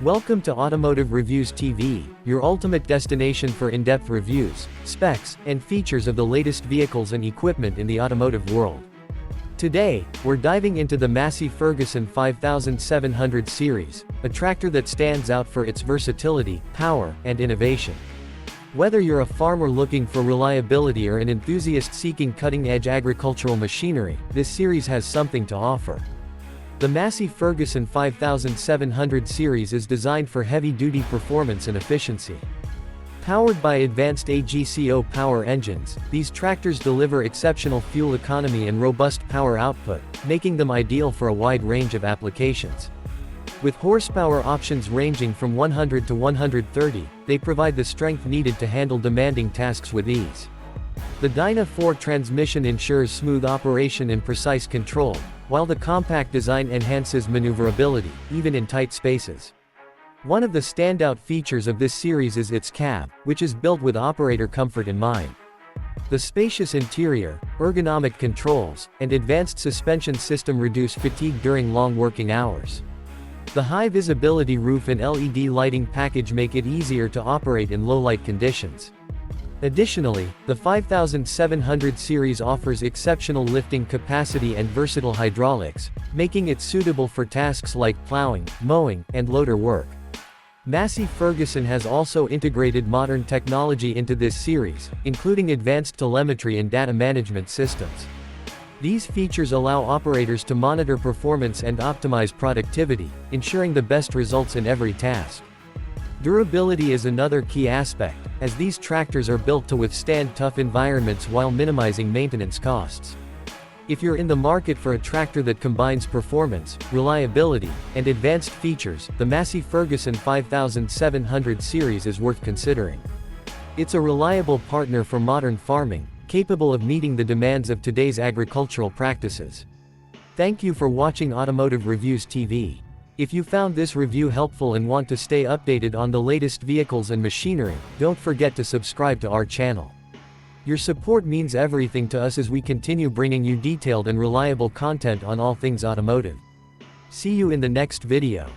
Welcome to Automotive Reviews TV, your ultimate destination for in-depth reviews, specs, and features of the latest vehicles and equipment in the automotive world. Today, we're diving into the Massey Ferguson 5700 series, a tractor that stands out for its versatility, power, and innovation. Whether you're a farmer looking for reliability or an enthusiast seeking cutting-edge agricultural machinery, this series has something to offer. The Massey Ferguson 5700 series is designed for heavy-duty performance and efficiency. Powered by advanced AGCO power engines, these tractors deliver exceptional fuel economy and robust power output, making them ideal for a wide range of applications. With horsepower options ranging from 100 to 130, they provide the strength needed to handle demanding tasks with ease. The Dyna 4 transmission ensures smooth operation and precise control, while the compact design enhances maneuverability, even in tight spaces. One of the standout features of this series is its cab, which is built with operator comfort in mind. The spacious interior, ergonomic controls, and advanced suspension system reduce fatigue during long working hours. The high visibility roof and LED lighting package make it easier to operate in low light conditions. Additionally, the 5700 series offers exceptional lifting capacity and versatile hydraulics, making it suitable for tasks like plowing, mowing, and loader work. Massey Ferguson has also integrated modern technology into this series, including advanced telemetry and data management systems. These features allow operators to monitor performance and optimize productivity, ensuring the best results in every task. Durability is another key aspect, as these tractors are built to withstand tough environments while minimizing maintenance costs. If you're in the market for a tractor that combines performance, reliability, and advanced features, the Massey Ferguson 5700 series is worth considering. It's a reliable partner for modern farming, capable of meeting the demands of today's agricultural practices. Thank you for watching Automotive Reviews TV. If you found this review helpful and want to stay updated on the latest vehicles and machinery, don't forget to subscribe to our channel. Your support means everything to us as we continue bringing you detailed and reliable content on all things automotive. See you in the next video.